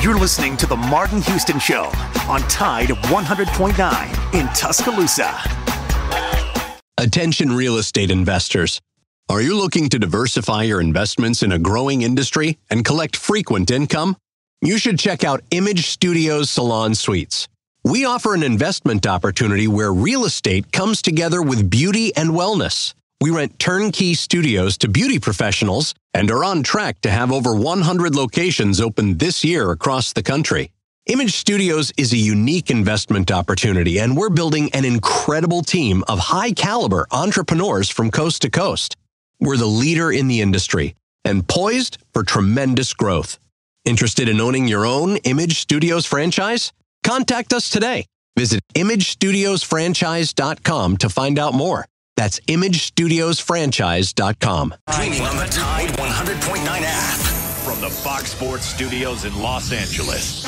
You're listening to The Martin Houston Show on Tide 100.9 in Tuscaloosa. Attention real estate investors. Are you looking to diversify your investments in a growing industry and collect frequent income? You should check out Image Studios Salon Suites. We offer an investment opportunity where real estate comes together with beauty and wellness. We rent turnkey studios to beauty professionals and are on track to have over 100 locations open this year across the country. Image Studios is a unique investment opportunity, and we're building an incredible team of high-caliber entrepreneurs from coast to coast. We're the leader in the industry and poised for tremendous growth. Interested in owning your own Image Studios franchise? Contact us today. Visit imagestudiosfranchise.com to find out more. That's imagestudiosfranchise.com. Streaming on the Tide 100.9 app. From the Fox Sports Studios in Los Angeles,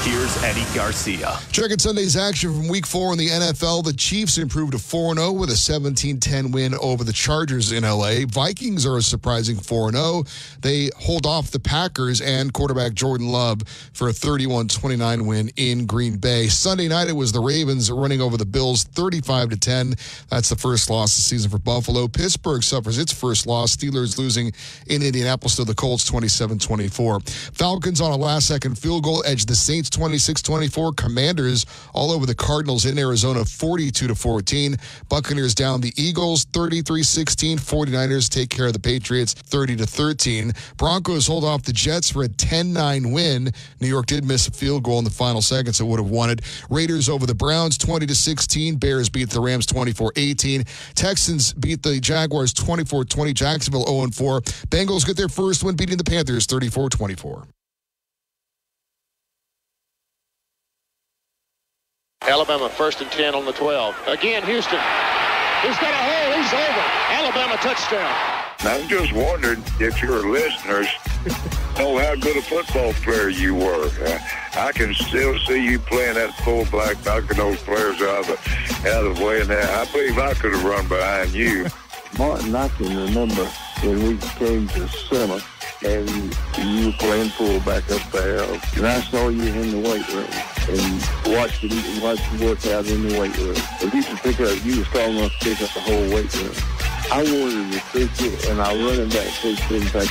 here's Eddie Garcia. Checking Sunday's action from Week 4 in the NFL. The Chiefs improved to 4-0 with a 17-10 win over the Chargers in L.A. Vikings are a surprising 4-0. They hold off the Packers and quarterback Jordan Love for a 31-29 win in Green Bay. Sunday night, it was the Ravens running over the Bills 35-10. That's the first loss of the season for Buffalo. Pittsburgh suffers its first loss. Steelers losing in Indianapolis to the Colts 27-24. Falcons on a last-second field goal edged the Saints 26-24. Commanders all over the Cardinals in Arizona 42-14. Buccaneers down the Eagles 33-16. 49ers take care of the Patriots 30-13. Broncos hold off the Jets for a 10-9 win. New York did miss a field goal in the final seconds that would have won it. Raiders over the Browns 20-16. Bears beat the Rams 24-18. Texans beat the Jaguars 24-20. Jacksonville 0-4. Bengals get their first win beating the Panthers 34-24. Alabama 1st and 10 on the 12. Again, Houston. He's got a hole. He's over. Alabama touchdown. I'm just wondering if your listeners know how good a football player you were. I can still see you playing that fullback, knocking those players out of the way. And I believe I could have run behind you. Martin, I can remember when we came to summer and you were playing fullback up there, and I saw you in the weight room and watched you work out in the weight room. If you were strong enough to pick up the whole weight room. I wanted to pick it, and I running back coach didn't take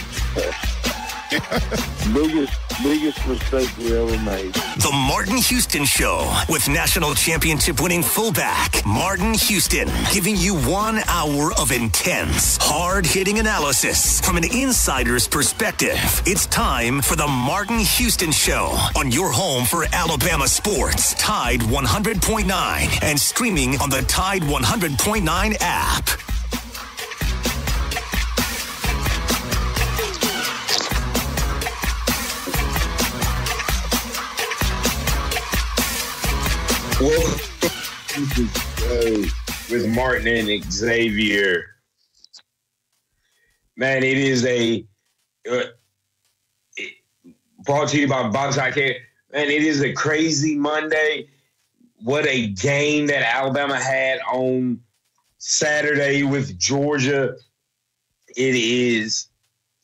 the biggest mistake we ever made. The Martin Houston Show with national championship winning fullback Martin Houston, giving you 1 hour of intense, hard-hitting analysis from an insider's perspective. It's time for the Martin Houston Show on your home for Alabama sports, Tide 100.9, and streaming on the Tide 100.9 app. Welcome to the show with Martin and Xavier. Man, it is brought to you by Box Eye Care. Man, it is a crazy Monday. What a game that Alabama had on Saturday with Georgia. It is,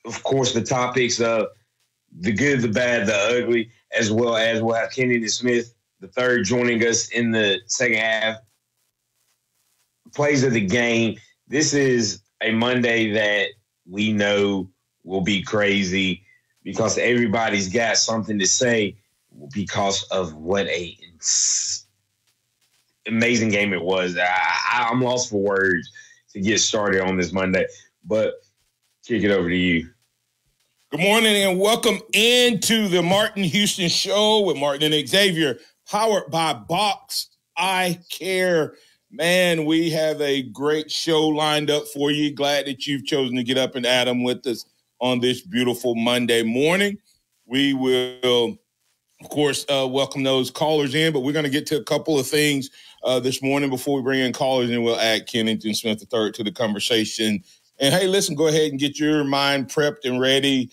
of course, the topics of the good, the bad, the ugly, as well as we'll have Kennedy Smith the third joining us in the second half. Plays of the game. This is a Monday that we know will be crazy because everybody's got something to say because of what a amazing game it was. I'm lost for words to get started on this Monday, but kick it over to you. Good morning and welcome into the Martin Houston Show with Martin and Xavier, powered by Box Eye Care. Man, we have a great show lined up for you. Glad that you've chosen to get up and Adam with us on this beautiful Monday morning. We will, of course, welcome those callers in, but we're going to get to a couple of things this morning before we bring in callers, and we'll add Kennington Smith III to the conversation. And, hey, listen, go ahead and get your mind prepped and ready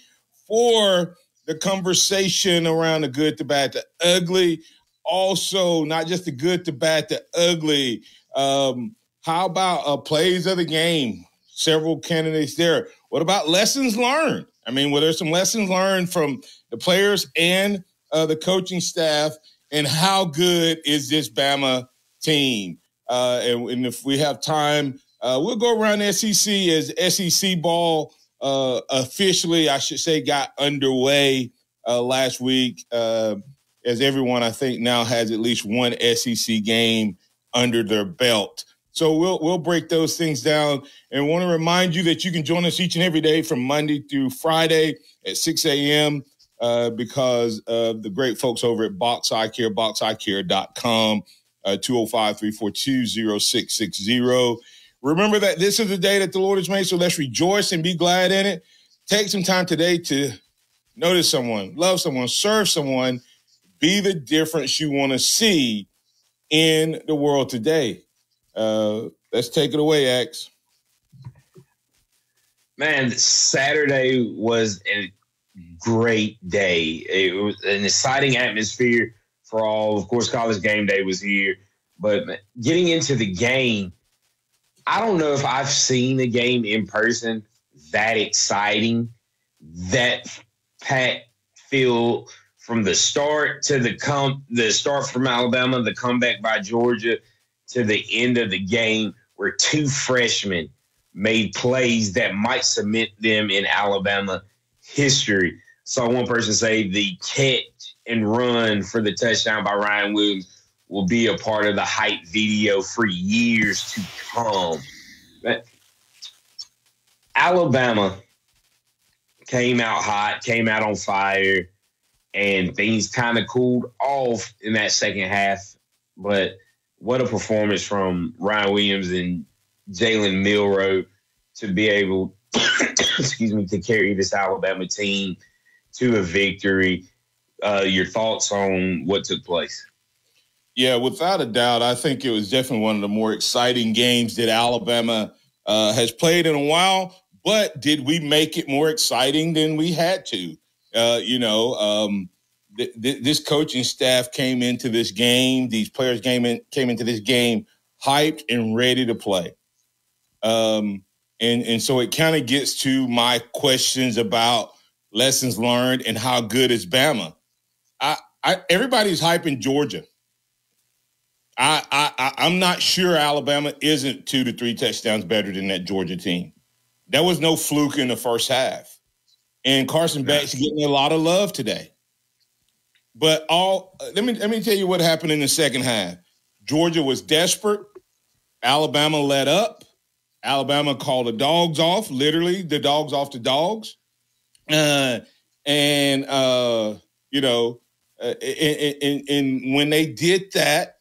for the conversation around the good, the bad, the ugly. Also, not just the good, the bad, the ugly. How about plays of the game? Several candidates there. What about lessons learned? I mean, well, there's some lessons learned from the players and the coaching staff, and how good is this Bama team? And if we have time, we'll go around the SEC as SEC ball officially, I should say, got underway last week, as everyone, I think, now has at least one SEC game under their belt. So we'll break those things down, and want to remind you that you can join us each and every day from Monday through Friday at 6 a.m. Because of the great folks over at Box Eye Care, boxeyecare.com, 205-342-0660. Remember that this is the day that the Lord has made, so let's rejoice and be glad in it. Take some time today to notice someone, love someone, serve someone, be the difference you want to see in the world today. Let's take it away, X. Man, Saturday was a great day. It was an exciting atmosphere for all. Of course, College Game Day was here. But getting into the game, I don't know if I've seen a game in person that exciting, that packed field from the start to the start from Alabama, the comeback by Georgia, to the end of the game, where two freshmen made plays that might cement them in Alabama history. Saw one person say the catch and run for the touchdown by Ryan Williams will be a part of the hype video for years to come. But Alabama came out hot, came out on fire, and things kind of cooled off in that second half. But what a performance from Ryan Williams and Jalen Milroe to be able, to carry this Alabama team to a victory. Your thoughts on what took place? Yeah, without a doubt, I think it was definitely one of the more exciting games that Alabama has played in a while. But did we make it more exciting than we had to? This coaching staff came into this game. These players came into this game hyped and ready to play. And so it kind of gets to my questions about lessons learned and how good is Bama. Everybody's hyping Georgia. I'm not sure Alabama isn't 2 to 3 touchdowns better than that Georgia team. There was no fluke in the first half. And Carson Beck's getting a lot of love today. But let me tell you what happened in the second half. Georgia was desperate. Alabama let up. Alabama called the dogs off, literally the dogs off the dogs. And when they did that,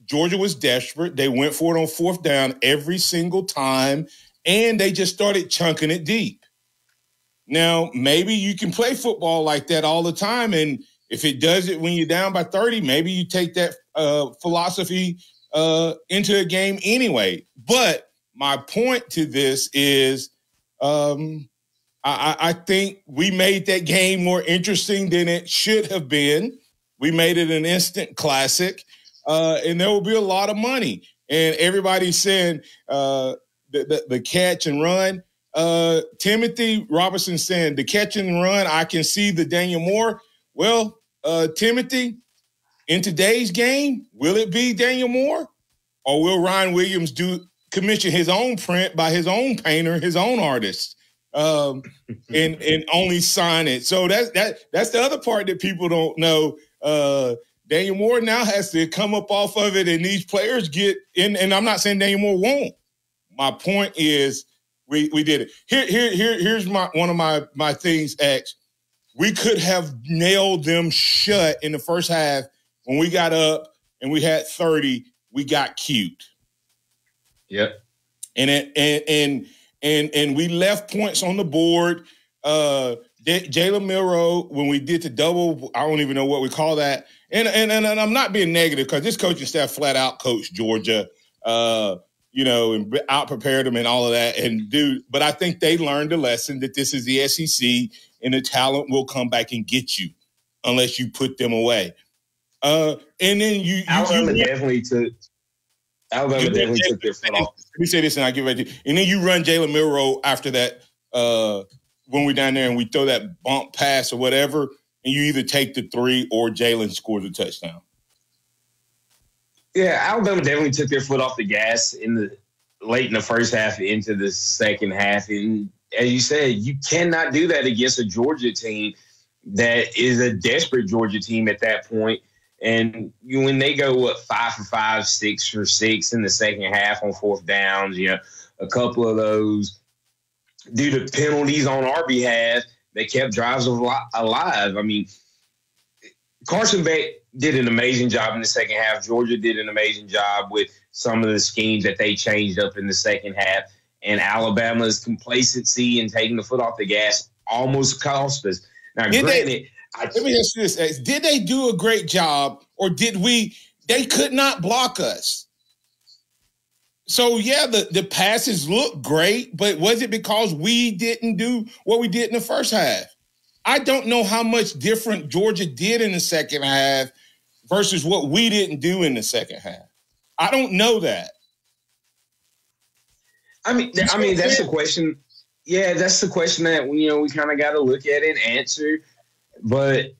Georgia was desperate. They went for it on fourth down every single time, and they just started chunking it deep. Now, maybe you can play football like that all the time, and if it does it when you're down by 30, maybe you take that philosophy into a game anyway. But my point to this is I think we made that game more interesting than it should have been. We made it an instant classic, and there will be a lot of money. And everybody's saying the catch and run. Timothy Robertson saying the catch and run, I can see the Daniel Moore. Well, Timothy, in today's game, will it be Daniel Moore? Or will Ryan Williams commission his own print by his own painter, his own artist, and only sign it? So that's the other part that people don't know. Daniel Moore now has to come up off of it, and these players get in. And I'm not saying Daniel Moore won't. My point is we did it. Here's one of my things, X. We could have nailed them shut in the first half. When we got up and we had 30, we got cute. Yep. And we left points on the board. Jalen Milroe, when we did the double, I don't even know what we call that. And I'm not being negative because this coaching staff flat out coached Georgia, and out prepared them and all of that. But I think they learned a lesson that this is the SEC and the talent will come back and get you unless you put them away. And then Alabama definitely took their foot off. Let me say this and I'll give it to you. And then you run Jalen Milroe after that when we're down there and we throw that bump pass or whatever, and you either take the 3 or Jalen scores a touchdown. Yeah, Alabama definitely took their foot off the gas late in the first half into the second half. And as you said, you cannot do that against a Georgia team that is a desperate Georgia team at that point. And when they go, 5 for 5, 6 for 6 in the second half on fourth downs, a couple of those due to penalties on our behalf that kept drives alive. I mean, Carson Beck did an amazing job in the second half. Georgia did an amazing job with some of the schemes that they changed up in the second half. And Alabama's complacency and taking the foot off the gas almost cost us. Now, let me ask you this. Did they do a great job, or they could not block us? So, yeah, the passes look great, but was it because we didn't do what we did in the first half? I don't know how much different Georgia did in the second half versus what we didn't do in the second half. I don't know that. I mean, that's the question. Yeah, that's the question that, we kind of got to look at and answer. But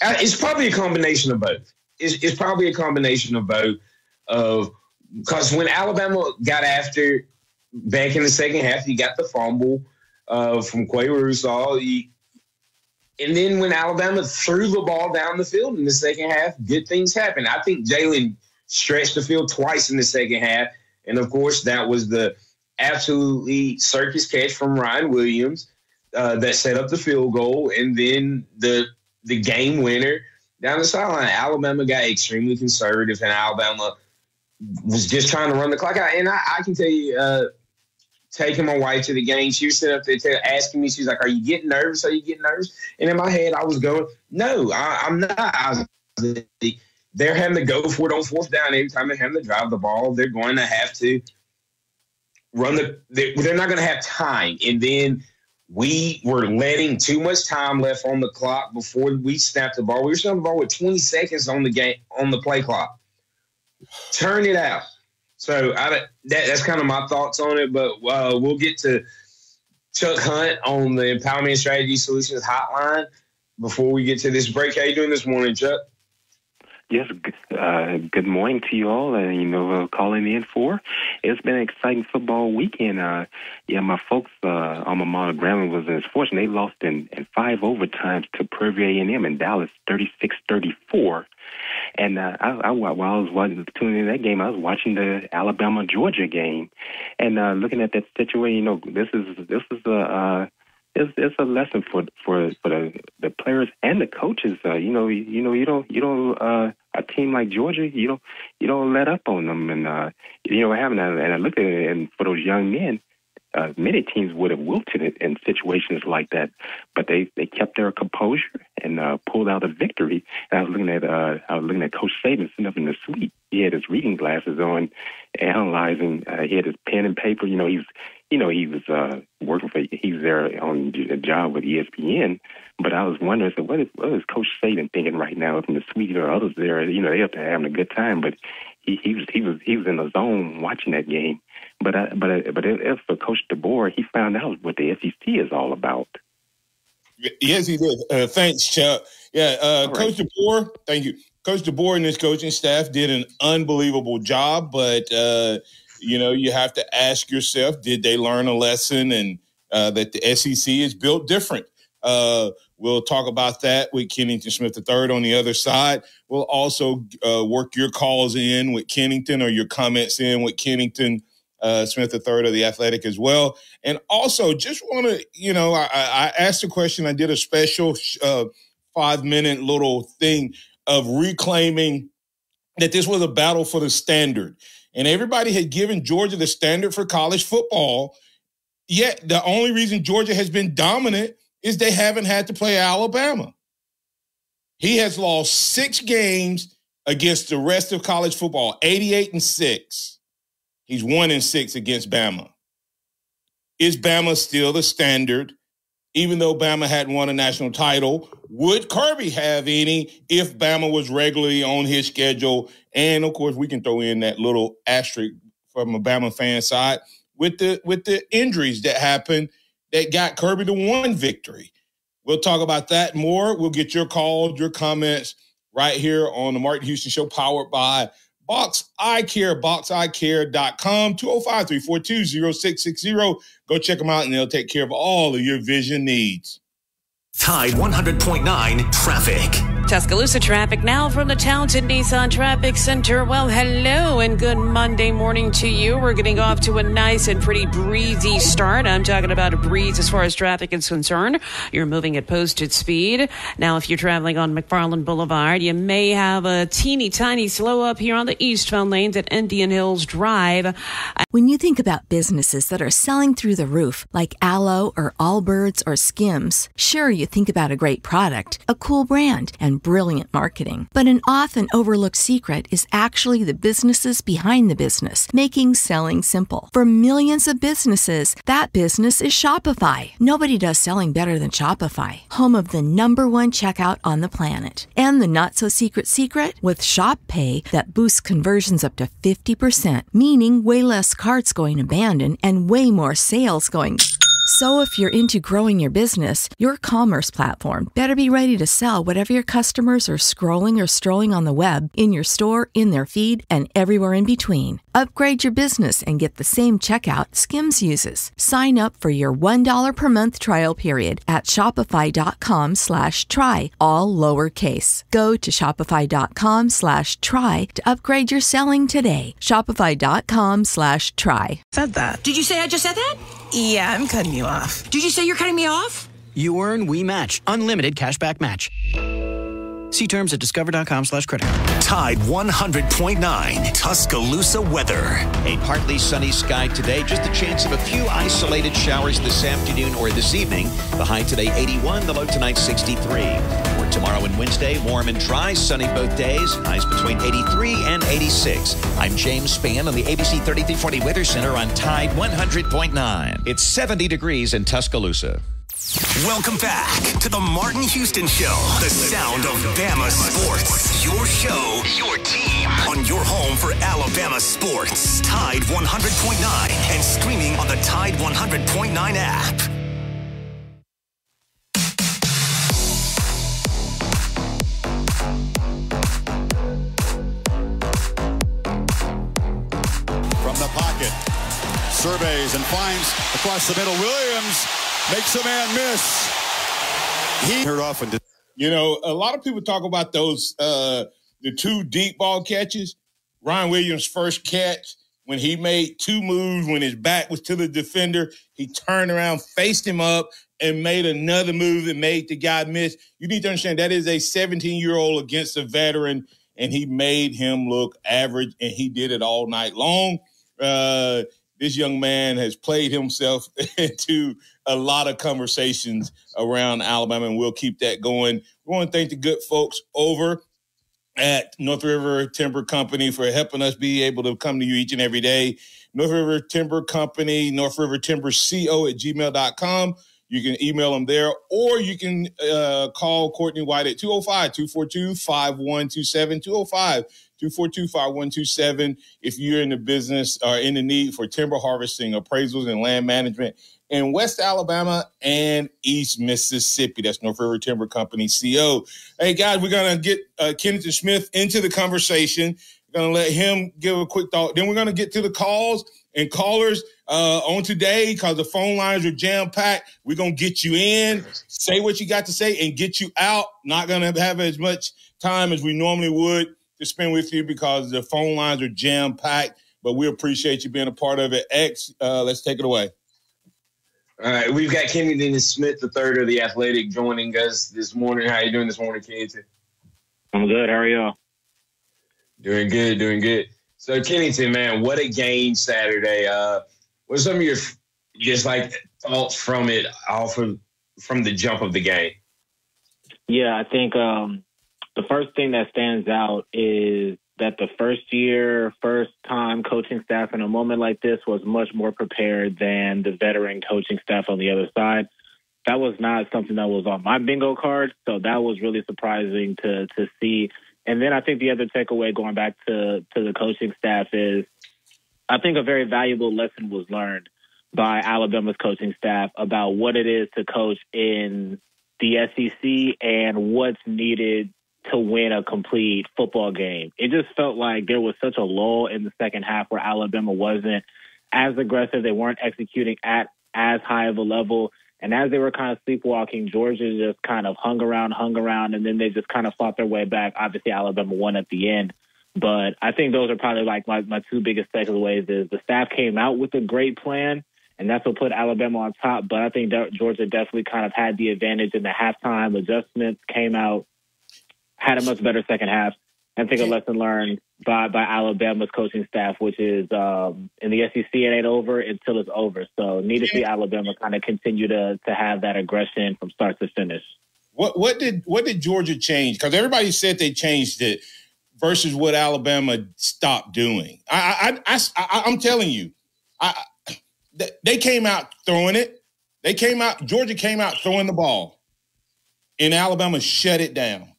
it's probably a combination of both. It's probably a combination of both. Because when Alabama got after back in the second half, you got the fumble from Quay Russaw. And then when Alabama threw the ball down the field in the second half, good things happened. I think Jalen stretched the field twice in the second half. And, of course, that was the absolutely circus catch from Ryan Williams that set up the field goal. And then the game winner down the sideline. Alabama got extremely conservative, and Alabama was just trying to run the clock out. And I can tell you, taking my wife to the game, she was sitting up there asking me, she's like, "Are you getting nervous? Are you getting nervous?" And in my head, I was going, "No, I'm not." They're having to go for it on fourth down every time they're having to drive the ball. They're going to have to run they're not going to have time. And then we were letting too much time left on the clock before we snapped the ball. We were snapping the ball with 20 seconds on the play clock. Turn it out. So that's kind of my thoughts on it. But we'll get to Chuck Hunt on the Empowerment Strategy Solutions Hotline before we get to this break. How you doing this morning, Chuck? Yes, good morning to you all, and, calling in for. It's been an exciting football weekend. My folks, alma mater Grambling was fortunate. They lost in 5 overtimes to Prairie A&M in Dallas, 36-34. And while I was tuning in that game, I was watching the Alabama-Georgia game. And looking at that situation, this is it's a lesson for the players and the coaches. You don't a team like Georgia, you don't let up on them, and having that. And I look at it, and for those young men, many teams would have wilted in situations like that, but they kept their composure and pulled out a victory. And I was looking at Coach Saban sitting up in the suite. He had his reading glasses on, analyzing. He had his pen and paper. He was working he's there on a job with ESPN. But I was wondering, so what is Coach Saban thinking right now in the suite, or others there? They up there having a good time, but he was in the zone watching that game. But if for Coach DeBoer, he found out what the SEC is all about. Yes, he did. Thanks, Chuck. Yeah, Coach DeBoer, thank you. Coach DeBoer and his coaching staff did an unbelievable job, but you have to ask yourself, did they learn a lesson, and that the SEC is built different? We'll talk about that with Kennington Smith III on the other side. We'll also work your calls in with Kennington, or your comments in with Kennington Smith III of The Athletic as well. And also just want to, I asked a question. I did a special 5-minute little thing of reclaiming that this was a battle for the standard. And everybody had given Georgia the standard for college football. Yet the only reason Georgia has been dominant is they haven't had to play Alabama. He has lost 6 games against the rest of college football, 88-6. He's 1-6 against Bama. Is Bama still the standard, even though Bama hadn't won a national title? Would Kirby have any if Bama was regularly on his schedule? And, of course, we can throw in that little asterisk from a Bama fan side. with the injuries that happened that got Kirby to one victory. We'll talk about that more. We'll get your calls, your comments right here on the Martin Houston Show, powered by Box Eye Care, boxeyecare.com, 205-342-0660. Go check them out, and they'll take care of all of your vision needs. Tide 100.9 traffic. Tuscaloosa traffic now from the Townsend Nissan Traffic Center. Well, hello and good Monday morning to you. We're getting off to a nice and pretty breezy start. I'm talking about a breeze as far as traffic is concerned. You're moving at posted speed. Now, if you're traveling on McFarland Boulevard, you may have a teeny tiny slow up here on the eastbound lanes at Indian Hills Drive. When you think about businesses that are selling through the roof, like Aloe or Allbirds or Skims, sure, you think about a great product, a cool brand, and brilliant marketing. But an often overlooked secret is actually the businesses behind the business, making selling simple. For millions of businesses, that business is Shopify. Nobody does selling better than Shopify, home of the #1 checkout on the planet. And the not-so-secret secret? With Shop Pay that boosts conversions up to 50%, meaning way less carts going abandoned and way more sales going. So if you're into growing your business, your commerce platform better be ready to sell whatever your customers are scrolling or strolling on the web, in your store, in their feed, and everywhere in between. Upgrade your business and get the same checkout Skims uses. Sign up for your $1 per month trial period at shopify.com/try, all lowercase. Go to shopify.com/try to upgrade your selling today. Shopify.com/try. Said that. Did you say I just said that? Yeah, I'm cutting you off. Did you say you're cutting me off? You earn, we match. Unlimited cashback match. See terms at discover.com/credit. Tide 100.9 Tuscaloosa weather. A partly sunny sky today. Just a chance of a few isolated showers this afternoon or this evening. The high today 81, the low tonight 63. For tomorrow and Wednesday, warm and dry, sunny both days. Highs between 83 and 86. I'm James Spann on the ABC 3340 Weather Center on Tide 100.9. It's 70 degrees in Tuscaloosa. Welcome back to the Martin Houston Show, the sound of Bama sports. Your show, your team, on your home for Alabama sports. Tide 100.9 and streaming on the Tide 100.9 app. From the pocket, surveys and finds across the middle. Williams makes a man miss. He heard off and You know, a lot of people talk about those the two deep ball catches. Ryan Williams' first catch, when he made two moves, when his back was to the defender, he turned around, faced him up, and made another move that made the guy miss. You need to understand that is a 17-year-old against a veteran, and he made him look average, and he did it all night long. This young man has played himself into a lot of conversations around Alabama, and we'll keep that going. We want to thank the good folks over at North River Timber Company for helping us be able to come to you each and every day. North River Timber Company, NorthRiverTimberCO@gmail.com. You can email them there, or you can call Courtney White at 205-242-5127, 205-242-5127 if you're in the business or in the need for timber harvesting, appraisals, and land management in West Alabama and East Mississippi. That's North River Timber Company, CO. Hey, guys, we're going to get Kenneth Smith into the conversation. We're going to let him give a quick thought. Then we're going to get to the calls and callers on today because the phone lines are jam-packed. We're going to get you in, say what you got to say, and get you out. Not going to have as much time as we normally would to spend with you because the phone lines are jam-packed, but we appreciate you being a part of it. X, let's take it away. All right, we've got Kennedy Smith III of The Athletic joining us this morning. How you doing this morning, Kennedy? I'm good. How are y'all? Doing good, doing good. So, Kennington, man, what a game Saturday. What's some of your just like thoughts from it, from the jump of the game? Yeah, I think the first thing that stands out is that the first-time coaching staff in a moment like this was much more prepared than the veteran coaching staff on the other side. That was not something that was on my bingo card, so that was really surprising to see. And then I think the other takeaway going back to the coaching staff is I think a very valuable lesson was learned by Alabama's coaching staff about what it is to coach in the SEC and what's needed to win a complete football game. It just felt like there was such a lull in the second half where Alabama wasn't as aggressive. They weren't executing at as high of a level. And as they were kind of sleepwalking, Georgia just kind of hung around, and then they just kind of fought their way back. Obviously, Alabama won at the end. But I think those are probably like my two biggest takeaways is the staff came out with a great plan, and that's what put Alabama on top. But I think Georgia definitely kind of had the advantage in the halftime. Adjustments came out, had a much better second half. I think a lesson learned by Alabama's coaching staff, which is in the SEC, it ain't over until it's over. So need to see Alabama kind of continue to have that aggression from start to finish. What did Georgia change? Because everybody said they changed it versus what Alabama stopped doing. I'm telling you, they came out throwing it. Georgia came out throwing the ball, and Alabama shut it down.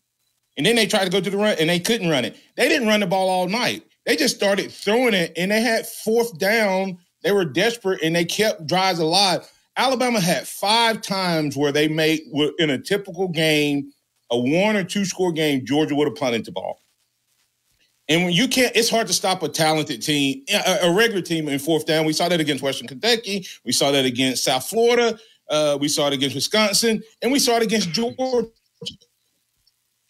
And then they tried to go to the run, and they couldn't run it. They didn't run the ball all night. They just started throwing it, and they had fourth down. They were desperate, and they kept drives alive. Alabama had 5 times where they made, in a typical game, a 1 or 2 score game, Georgia would have punted the ball. And when you can't, it's hard to stop a talented team, a regular team in fourth down. We saw that against Western Kentucky. We saw that against South Florida. We saw it against Wisconsin, and we saw it against Georgia.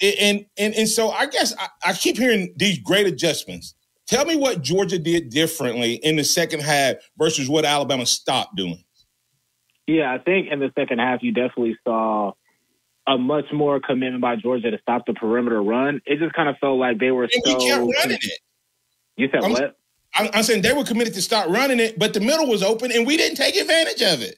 And so I guess I keep hearing these great adjustments. Tell me what Georgia did differently in the second half versus what Alabama stopped doing. Yeah, I think in the second half you definitely saw a much more commitment by Georgia to stop the perimeter run. It just kind of felt like they were and so... we kept running it. You said what? I'm saying they were committed to start running it, but the middle was open and we didn't take advantage of it.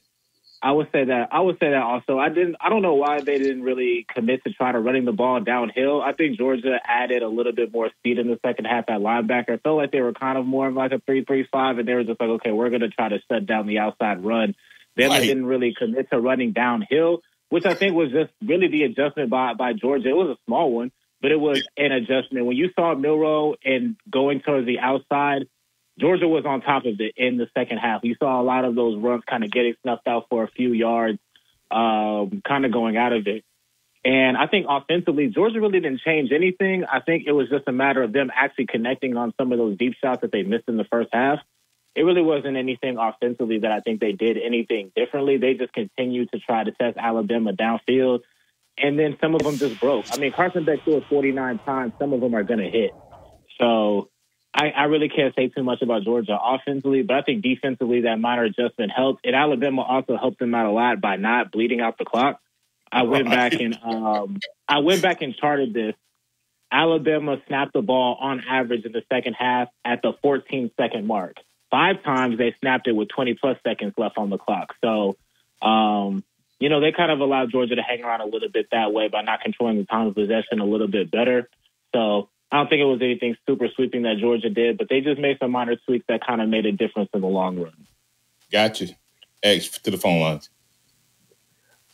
I would say that also. I don't know why they didn't really commit to try to running the ball downhill. I think Georgia added a little bit more speed in the second half at linebacker. It felt like they were kind of more of like a 3-3-5, and they were just like, okay, we're going to try to shut down the outside run. Then they didn't really commit to running downhill, which I think was just really the adjustment by Georgia. It was a small one, but it was an adjustment. When you saw Milroe and going towards the outside, Georgia was on top of it in the second half. You saw a lot of those runs kind of getting snuffed out for a few yards, kind of going out of it. And I think offensively, Georgia really didn't change anything. I think it was just a matter of them actually connecting on some of those deep shots that they missed in the first half. It really wasn't anything offensively that I think they did anything differently. They just continued to try to test Alabama downfield, and then some of them just broke. I mean, Carson Beck threw it 49 times. Some of them are going to hit. So I really can't say too much about Georgia offensively, but I think defensively that minor adjustment helped. And Alabama also helped them out a lot by not bleeding out the clock. I went back and charted this. Alabama snapped the ball on average in the second half at the 14-second mark. 5 times they snapped it with 20-plus seconds left on the clock. So, they kind of allowed Georgia to hang around a little bit that way by not controlling the time of possession a little bit better. So I don't think it was anything super sweeping that Georgia did, but they just made some minor tweaks that kind of made a difference in the long run. Gotcha. X to the phone lines.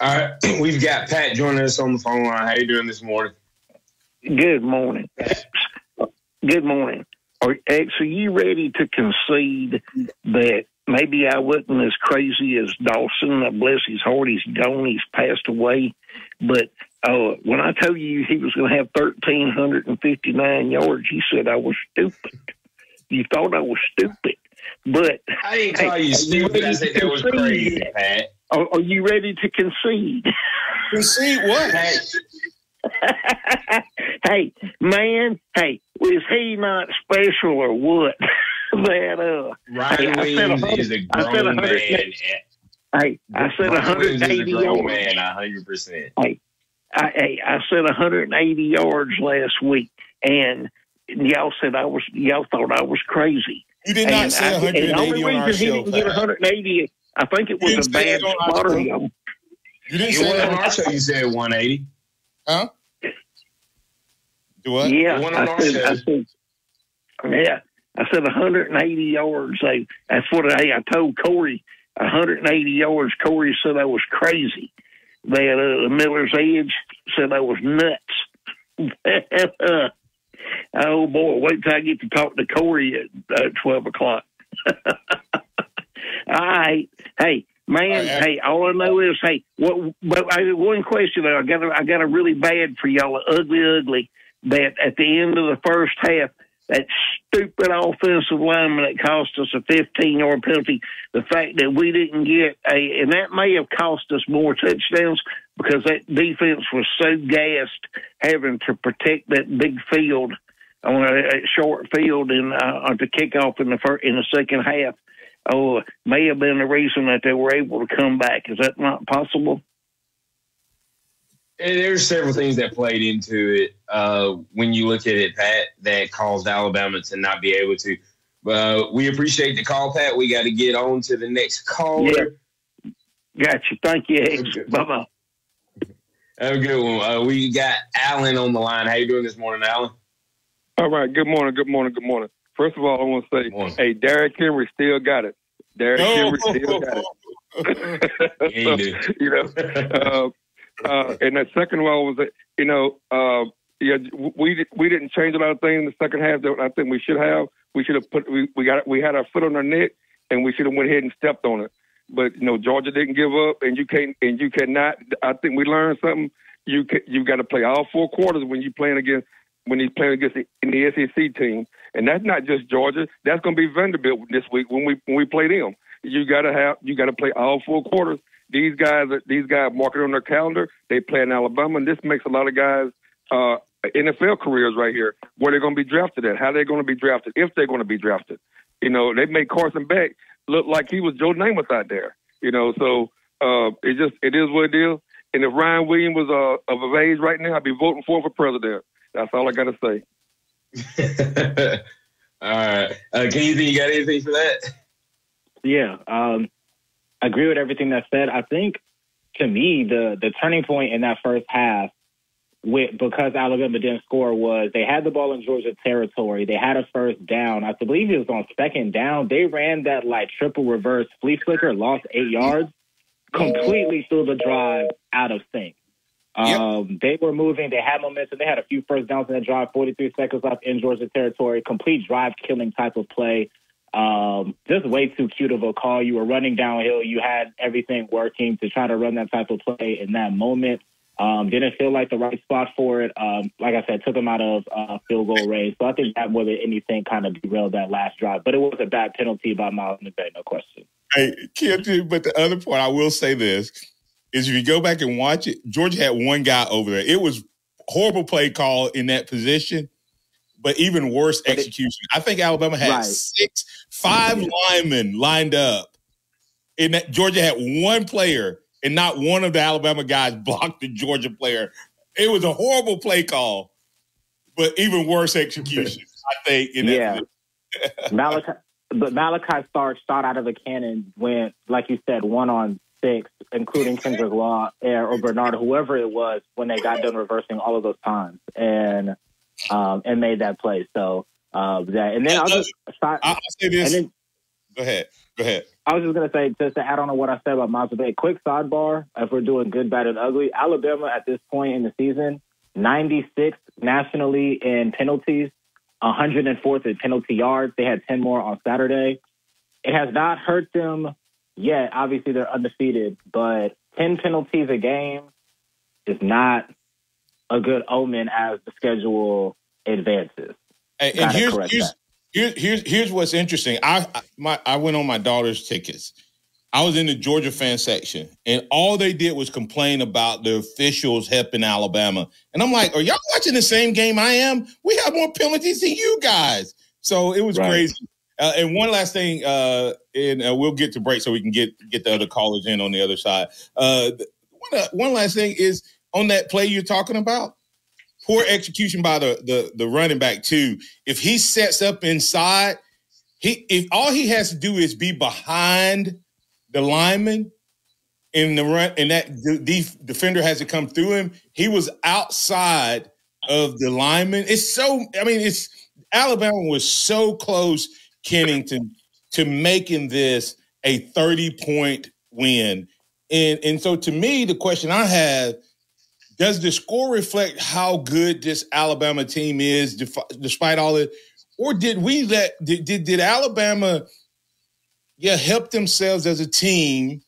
All right, we've got Pat joining us on the phone line. How you doing this morning? Good morning. Good morning. X, are you ready to concede that maybe I wasn't as crazy as Dawson? Bless his heart, he's gone, he's passed away. But when I told you he was going to have 1,359 yards, you said I was stupid. You thought I was stupid. But I didn't call you stupid. I said that was crazy, Pat. Are you ready to concede? Concede what? Hey, man, was he not special or what? Ryan Williams is a grown man. Hey, I said 180 yards. Man, 100%. I said 180 yards last week, and y'all thought I was crazy. You did not say 180 on our show. He didn't get 180. I think it was a bad slaughter. You didn't say on our show. You said 180. Huh? Do what? Yeah, I said 180 yards. That's what I told Corey. 180 yards. Corey said I was crazy. The Miller's Edge said I was nuts. Oh boy, wait till I get to talk to Corey at 12 o'clock. All right. Hey, man. Hey, all I know is, one question. I got a really bad for y'all. Ugly. That at the end of the first half, that stupid offensive lineman that cost us a 15-yard penalty. The fact that we didn't get and that may have cost us more touchdowns because that defense was so gassed having to protect that big field on a short field and to kick off in the second half. Oh, may have been the reason that they were able to come back. Is that not possible? And there's several things that played into it when you look at it, Pat, that caused Alabama to not be able to. We appreciate the call, Pat. We got to get on to the next caller. Yeah. Got you. Thank you, X. Bye-bye. Have a good one. We got Alan on the line. How you doing this morning, Alan? All right. Good morning. First of all, I want to say, hey, Derrick Henry still got it. Derrick Henry still got it. You know, and that second one was that, we didn't change a lot of things in the second half that I think we should have. We should have we had our foot on our neck and we should have went ahead and stepped on it. But Georgia didn't give up, and you cannot. I think we learned something. You got to play all 4 quarters when he's playing against the SEC team, and that's not just Georgia. That's going to be Vanderbilt this week when we play them. You got to play all 4 quarters. These guys mark it on their calendar. They play in Alabama, and this makes a lot of guys NFL careers right here. Where they're going to be drafted at? How they're going to be drafted? If they're going to be drafted? They made Carson Beck look like he was Joe Namath out there. So it is what it is. And if Ryan Williams was of age right now, I'd be voting for him for president. That's all I got to say. All right. Keith, you got anything for that? Yeah. I agree with everything that's said. I think, to me, the turning point in that first half, because Alabama didn't score, was they had the ball in Georgia territory. They had a first down. I believe it was on second down. They ran that triple reverse flea flicker, lost 8 yards, completely threw the drive out of sync. They were moving. They had momentum. They had a few first downs in that drive, 43 seconds left in Georgia territory, complete drive-killing type of play. Just way too cute of a call. You were running downhill. You had everything working to try to run that type of play in that moment. Didn't feel like the right spot for it. Like I said, took them out of field goal range. So I think that more than anything kind of derailed that last drive. But it was a bad penalty by Miles McVay, no question. Hey, Kim, but the other point, I will say this, is if you go back and watch it, Georgia had one guy over there. It was horrible play call in that position, but even worse execution. I think Alabama had 5 linemen lined up. And that Georgia had one player, and not one of the Alabama guys blocked the Georgia player. It was a horrible play call, but even worse execution, I think. In that Malachi Stark shot out of a cannon, went, like you said, 1-on-6, including Kendrick Law or Bernard, whoever it was, when they got done reversing all of those times and made that play. So and then I'll say this. Go ahead. I was just going to say, just to add on to what I said about Miles McVay, quick sidebar, if we're doing good, bad, and ugly, Alabama at this point in the season, 96th nationally in penalties, 104th in penalty yards. They had 10 more on Saturday. It has not hurt them yet. Obviously, they're undefeated, but 10 penalties a game is not a good omen as the schedule advances. And here's what's interesting. I went on my daughter's tickets. I was in the Georgia fan section, and all they did was complain about the officials helping Alabama. And I'm like, are y'all watching the same game I am? We have more penalties than you guys. So it was crazy. And one last thing, and we'll get to break so we can get the other callers in on the other side. One last thing is on that play you're talking about, poor execution by the running back too. If he sets up inside, if all he has to do is be behind the lineman in the run, and that defender has to come through him, he was outside of the lineman. Alabama was so close, Kennington, to making this a 30-point win. And so to me, the question I have, does the score reflect how good this Alabama team is despite all it? Or did Alabama help themselves as a team,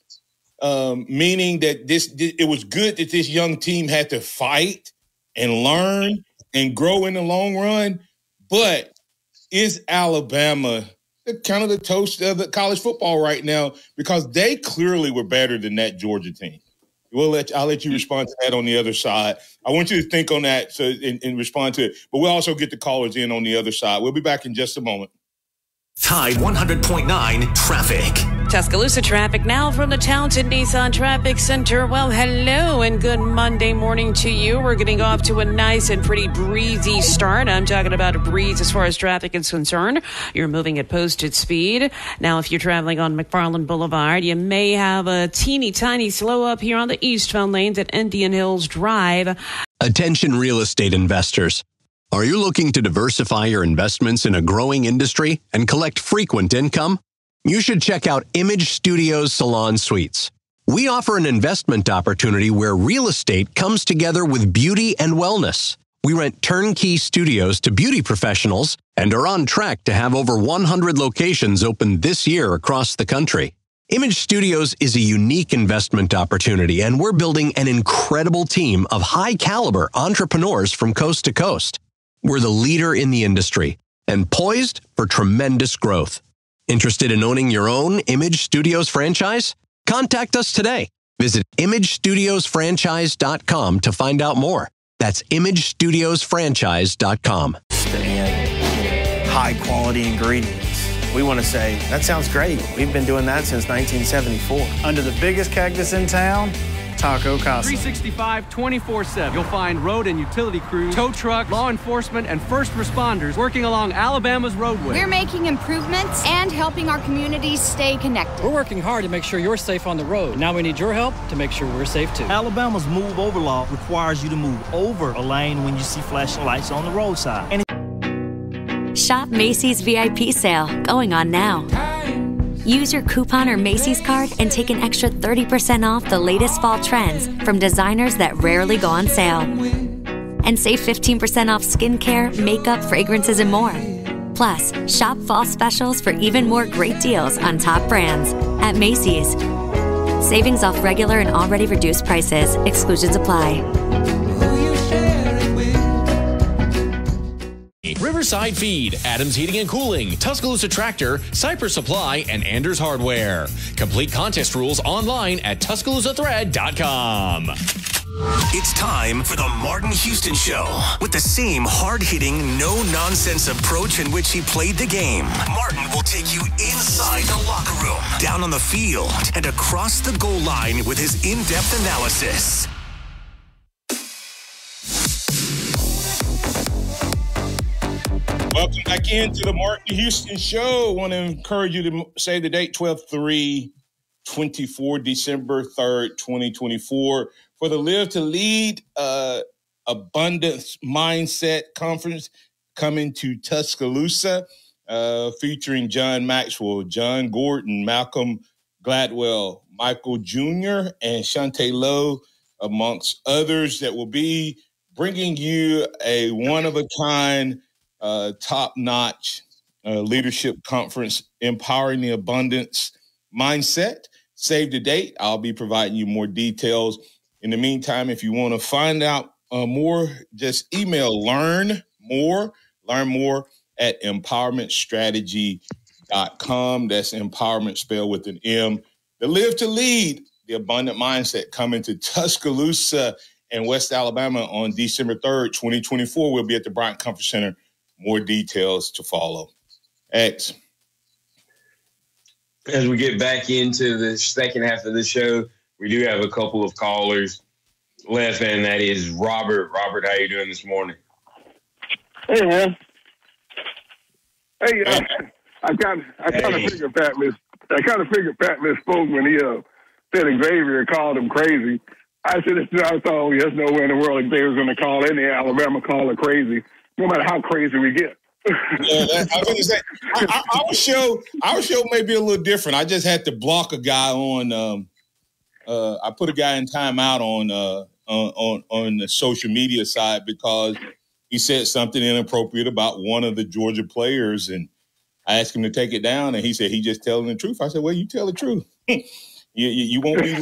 meaning that it was good that this young team had to fight and learn and grow in the long run. But is Alabama kind of the toast of the college football right now? Because they clearly were better than that Georgia team. I'll let you respond to that on the other side. I want you to think on that and respond to it. But we'll also get the callers in on the other side. We'll be back in just a moment. Tide 100.9 traffic. Tuscaloosa traffic now from the Townsend Nissan Traffic Center. Well, hello and good Monday morning to you. We're getting off to a nice and pretty breezy start. I'm talking about a breeze as far as traffic is concerned. You're moving at posted speed. Now, if you're traveling on McFarland Boulevard, you may have a teeny tiny slow up here on the eastbound lanes at Indian Hills Drive. Attention real estate investors. Are you looking to diversify your investments in a growing industry and collect frequent income? You should check out Image Studios Salon Suites. We offer an investment opportunity where real estate comes together with beauty and wellness. We rent turnkey studios to beauty professionals and are on track to have over 100 locations open this year across the country. Image Studios is a unique investment opportunity, and we're building an incredible team of high-caliber entrepreneurs from coast to coast. We're the leader in the industry and poised for tremendous growth. Interested in owning your own Image Studios franchise? Contact us today. Visit imagestudiosfranchise.com to find out more. That's imagestudiosfranchise.com. High quality ingredients. We want to say, that sounds great. We've been doing that since 1974. Under the biggest cactus in town, Taco Casa. 365, 24/7. You'll find road and utility crews, tow truck, law enforcement, and first responders working along Alabama's roadway. We're making improvements and helping our communities stay connected. We're working hard to make sure you're safe on the road. Now we need your help to make sure we're safe too. Alabama's move over law requires you to move over a lane when you see flashing lights on the roadside. Shop Macy's VIP sale going on now. Use your coupon or Macy's card and take an extra 30% off the latest fall trends from designers that rarely go on sale. And save 15% off skincare, makeup, fragrances, and more. Plus, shop fall specials for even more great deals on top brands at Macy's. Savings off regular and already reduced prices. Exclusions apply. Riverside Feed, Adams Heating and Cooling, Tuscaloosa Tractor, Cypress Supply, and Anders Hardware. Complete contest rules online at TuscaloosaThread.com. It's time for the Martin Houston Show. With the same hard-hitting, no-nonsense approach in which he played the game, Martin will take you inside the locker room, down on the field, and across the goal line with his in-depth analysis. Welcome back into the Martin Houston Show. I want to encourage you to say the date, 12/3/24, December 3rd, 2024, for the Live to Lead Abundance Mindset Conference coming to Tuscaloosa, featuring John Maxwell, John Gordon, Malcolm Gladwell, Michael Jr., and Shante Lowe, amongst others, that will be bringing you a one-of-a-kind top-notch leadership conference, empowering the abundance mindset. Save the date. I'll be providing you more details. In the meantime, if you want to find out more, just email learn more at empowermentstrategy.com. That's empowerment spelled with an M. The Live to Lead, the abundant mindset, coming to Tuscaloosa and West Alabama on December 3rd, 2024. We'll be at the Bryant Conference Center. More details to follow. X. As we get back into the second half of the show, we do have a couple of callers left, and that is Robert. Robert, how you doing this morning? Hey, man. Hey, I kind of figured Pat misspoke when he said Xavier called him crazy. I thought there's no way in the world Xavier was going to call any Alabama caller crazy, no matter how crazy we get. Yeah, I was going to say, our show may be a little different. I just had to block a guy on. I put a guy in timeout on the social media side because he said something inappropriate about one of the Georgia players, and I asked him to take it down, and he said he just telling the truth. I said, well, you tell the truth. You won't be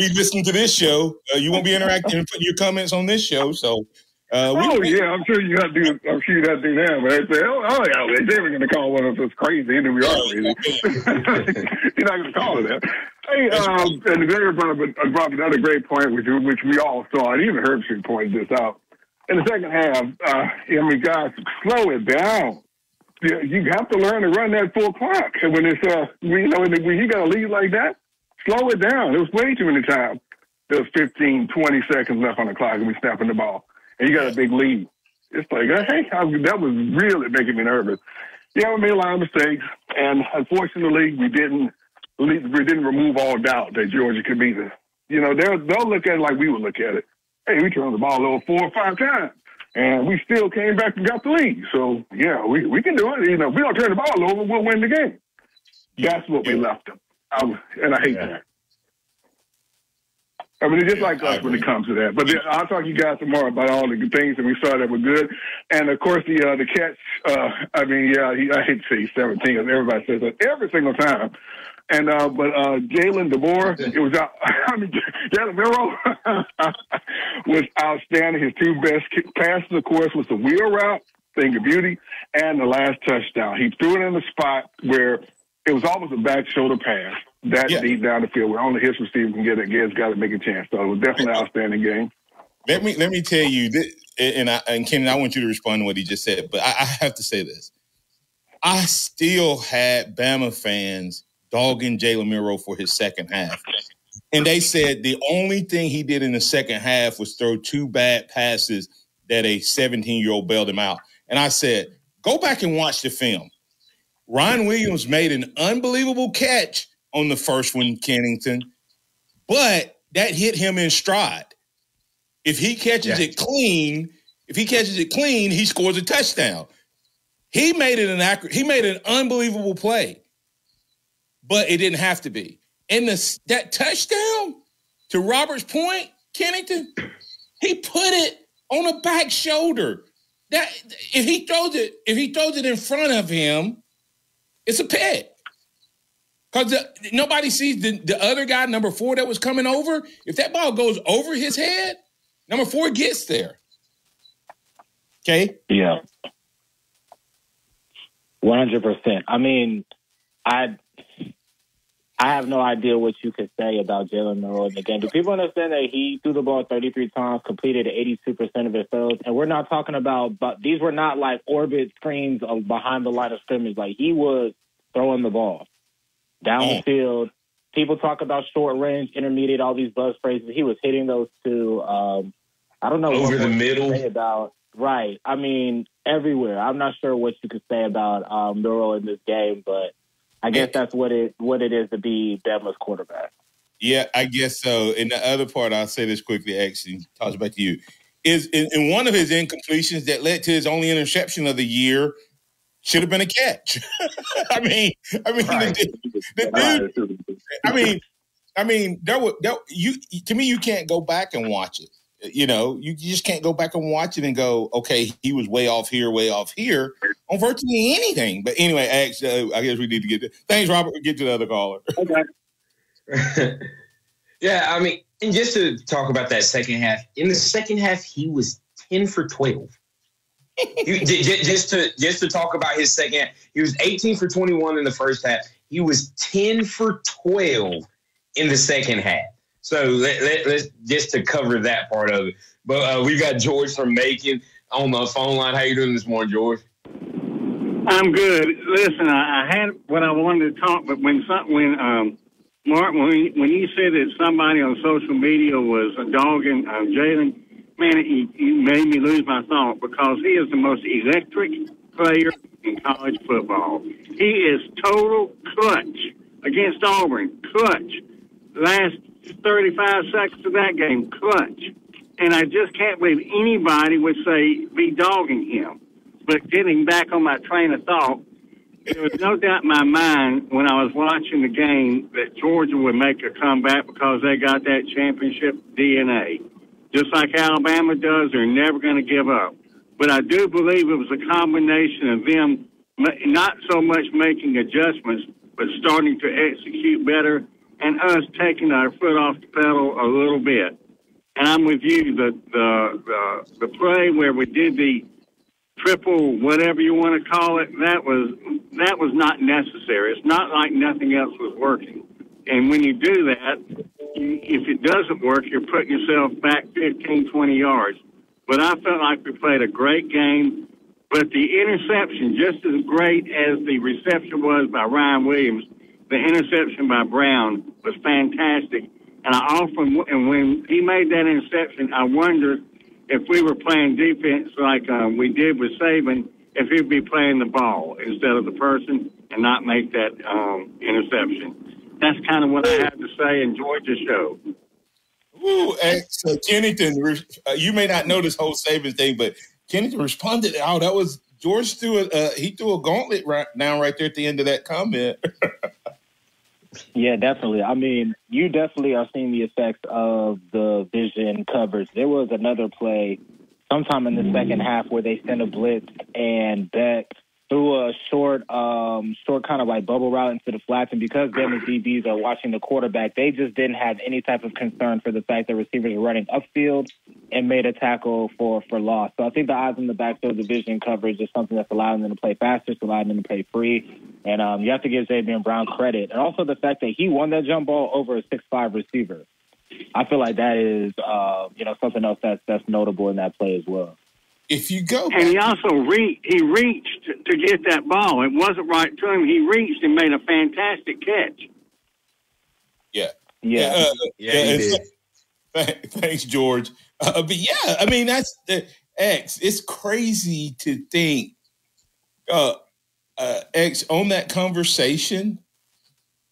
listening to this show. You won't be interacting and putting your comments on this show. So, yeah, I'm sure you got to do. I'm sure you got to do that. But they say, yeah, they're going to call one of us crazy, and then we are crazy. You're not going to call it that. Hey, and Xavier brought another great point, which we all saw, and even Herbstreit pointed this out. In the second half, guys, slow it down. You have to learn to run that full clock. And when it's when you got a lead like that, slow it down. It was way too many times. There was 15, 20 seconds left on the clock, and we snapping the ball, and you got a big lead. It's like, hey, that was really making me nervous. Yeah, we made a lot of mistakes, and unfortunately, we didn't remove all doubt that Georgia could beat us. They'll look at it like we would look at it. Hey, we turned the ball over 4 or 5 times, and we still came back and got the lead. So, yeah, we can do it. If we don't turn the ball over, we'll win the game. That's what we left them. And I hate that. I mean, it's just like us when it comes to that. But I'll talk to you guys tomorrow about all the things that we saw that were good. And, of course, the catch, I hate to say 17, because everybody says that every single time. And but Jalen DeBoer, it was Jalen Milroe was outstanding. His 2 best passes, of course, was the wheel route, thing of beauty, and the last touchdown. He threw it in the spot where it was almost a back shoulder pass deep down the field where only his receiver can get it. Gets got to make a chance. So it was definitely an outstanding game. Let me tell you, and Ken, I want you to respond to what he just said, but I have to say this. I still had Bama fans dogging Jalen Milroe for his second half. And they said the only thing he did in the second half was throw 2 bad passes that a 17-year-old bailed him out. And I said, go back and watch the film. Ryan Williams made an unbelievable catch on the first one, Kennington, but that hit him in stride. If he catches it clean, he scores a touchdown. He made an unbelievable play. But it didn't have to be. And that touchdown, to Robert's point, Kennington, he put it on a back shoulder. That if he throws it in front of him, it's a pick. Because nobody sees the other guy, number 4, that was coming over. If that ball goes over his head, number 4 gets there. Okay? Yeah. 100%. I mean, I have no idea what you could say about Jalen Milroe in the game. Do people understand that he threw the ball 33 times, completed 82% of his throws? And we're not talking about, but these were not like orbit screens behind the line of scrimmage. Like, he was throwing the ball down the field. People talk about short range, intermediate, all these buzz phrases. He was hitting those too. I don't know over what the middle. To say about. Right. I mean, everywhere. I'm not sure what you could say about Milroe in this game, but I guess that's what it is to be Bama's quarterback. Yeah, I guess so. And the other part, I'll say this quickly, actually, talks back to you, is in one of his incompletions that led to his only interception of the year should have been a catch. I mean, to me, you can't go back and watch it. You just can't go back and watch it and go, okay, he was way off here on virtually anything. But anyway, I guess we need to get to – thanks, Robert. We'll get to the other caller. Okay. Yeah, I mean, and just to talk about that second half, in the second half, he was 10 for 12. Just to talk about his second half, he was 18 for 21 in the first half. He was 10 for 12 in the second half. So let's just to cover that part of it. But we got George from Macon on the phone line. How you doing this morning, George? I'm good. Listen, I had what I wanted to talk, but when Mark, when you said that somebody on social media was dogging Jalen, man, you made me lose my thought because he is the most electric player in college football. He is total clutch against Auburn, clutch. Last 35 seconds of that game, clutch. And I just can't believe anybody would be dogging him. But getting back on my train of thought, there was no doubt in my mind when I was watching the game that Georgia would make a comeback because they got that championship DNA. Just like Alabama does, they're never going to give up. But I do believe it was a combination of them not so much making adjustments, but starting to execute better, and us taking our foot off the pedal a little bit. And I'm with you. The play where we did the triple, whatever you want to call it, that was not necessary. It's not like nothing else was working. And when you do that, if it doesn't work, you're putting yourself back 15, 20 yards. But I felt like we played a great game. But the interception, just as great as the reception was by Ryan Williams, the interception by Brown was fantastic. And when he made that interception, I wondered if we were playing defense like we did with Saban, if he'd be playing the ball instead of the person and not make that interception. That's kind of what I have to say. Enjoyed the show. Ooh, so Kennington, you may not know this whole Saban thing, but Kennington responded. Oh, that was George threw a gauntlet down right there at the end of that comment. Yeah, definitely. I mean, you definitely are seeing the effects of the vision coverage. There was another play sometime in the second half where they sent a blitz and Beck threw a short kind of like bubble route into the flats. And because them as DBs are watching the quarterback, they just didn't have any type of concern for the fact that receivers were running upfield and made a tackle for loss. So I think the eyes in the backfield division coverage is something that's allowing them to play faster, it's allowing them to play free. And you have to give Xavier Brown credit. And also the fact that he won that jump ball over a 6'5" receiver. I feel like that is, something else that's notable in that play as well. If you go back, and he also reached to get that ball. It wasn't right to him. He reached and made a fantastic catch. Yeah. He did. Thanks, George. But yeah, I mean, that's X. It's crazy to think, X, on that conversation,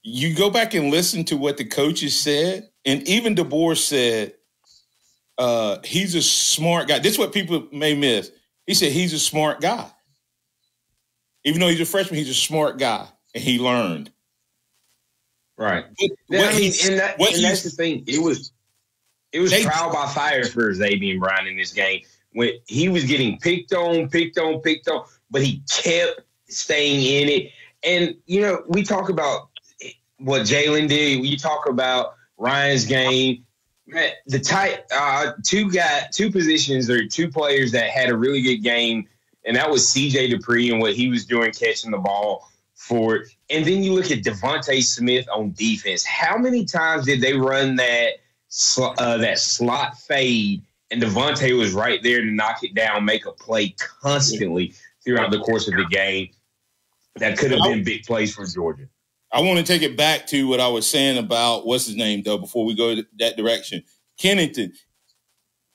you go back and listen to what the coaches said, and even DeBoer said, he's a smart guy. This is what people may miss. He said he's a smart guy. Even though he's a freshman, he's a smart guy, and he learned. Right. That's the thing. It was trial by fire for Xavier Brown in this game. When he was getting picked on, but he kept staying in it. And, we talk about what Jalen did. We talk about Ryan's game. The two positions or two players that had a really good game, and that was C.J. Dupree and what he was doing catching the ball for it. And then you look at Devontae Smith on defense. How many times did they run that slot fade, and Devontae was right there to knock it down, make a play constantly throughout the course of the game that could have been big plays for Georgia. I want to take it back to what I was saying about what's his name, though, before we go that direction. Kennington,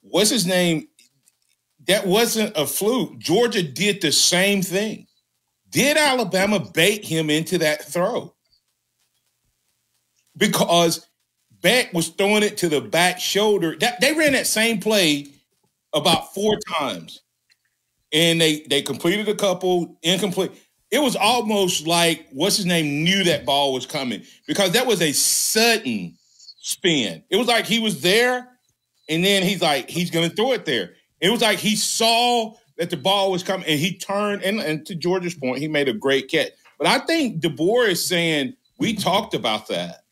what's his name? That wasn't a fluke. Georgia did the same thing. Did Alabama bait him into that throw? Because Beck was throwing it to the back shoulder. They ran that same play about 4 times, and they completed a couple incomplete. It was almost like what's his name knew that ball was coming, because that was a sudden spin. It was like he was there, and then he's going to throw it there. It was like he saw that the ball was coming, and he turned, and to George's point, he made a great catch. But I think DeBoer is saying, we talked about that.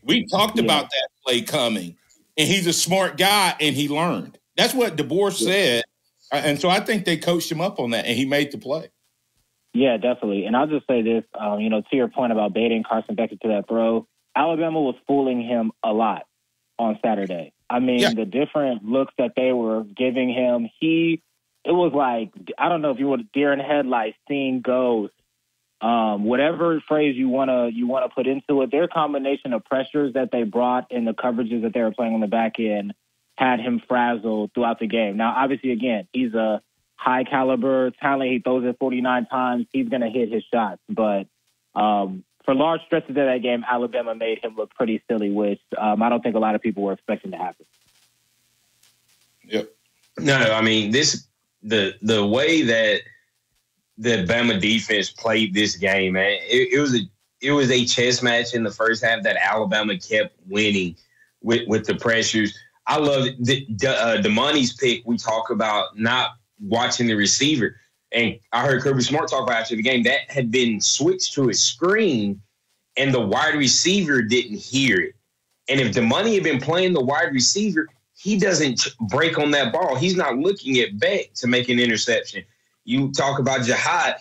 We talked about that play coming, and he's a smart guy, and he learned. That's what DeBoer said, and so I think they coached him up on that, and he made the play. Yeah, definitely. And I'll just say this, to your point about baiting Carson Beck to that throw, Alabama was fooling him a lot on Saturday. I mean, the different looks that they were giving him, it was like, I don't know if you want deer in headlights, seeing ghosts, whatever phrase you want to put into it. Their combination of pressures that they brought and the coverages that they were playing on the back end had him frazzled throughout the game. Now, obviously, again, he's a high caliber talent. He throws it 49 times. He's going to hit his shots. But for large stretches of that game, Alabama made him look pretty silly, which I don't think a lot of people were expecting to happen. Yep. No, I mean, the way that the Bama defense played this game, man, it was a chess match in the first half that Alabama kept winning with the pressures. I love Damani's pick. We talk about not watching the receiver. And I heard Kirby Smart talk about after the game that had been switched to his screen, and the wide receiver didn't hear it. And if the money had been playing the wide receiver, he doesn't break on that ball. He's not looking at Beck to make an interception. You talk about Jihad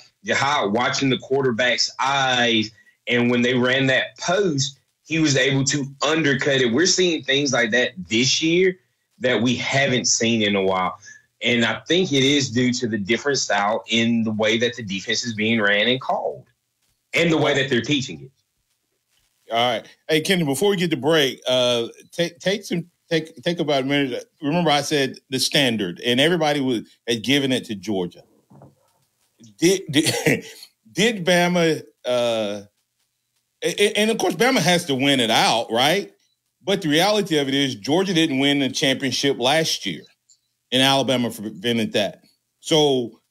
watching the quarterback's eyes, and when they ran that post, he was able to undercut it. We're seeing things like that this year that we haven't seen in a while. And I think it is due to the different style in the way that the defense is being ran and called and the way that they're teaching it. All right. Hey, Kenny, before we get to break, take about a minute. Remember I said the standard, and everybody had given it to Georgia. Did Bama and of course Bama has to win it out, right? But the reality of it is Georgia didn't win the championship last year, and Alabama prevented that. So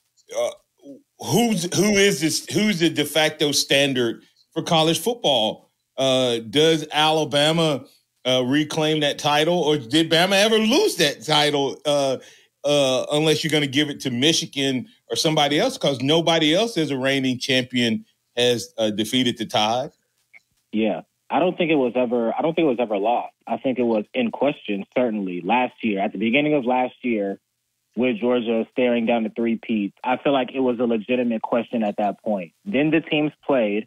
who's the de facto standard for college football? Does Alabama reclaim that title, or did Bama ever lose that title unless you're going to give it to Michigan or somebody else, because nobody else as a reigning champion has defeated the Tide? Yeah, I don't think it was ever lost. I think it was in question, certainly, last year. At the beginning of last year, with Georgia staring down the three-peats, I feel like it was a legitimate question at that point. Then the teams played.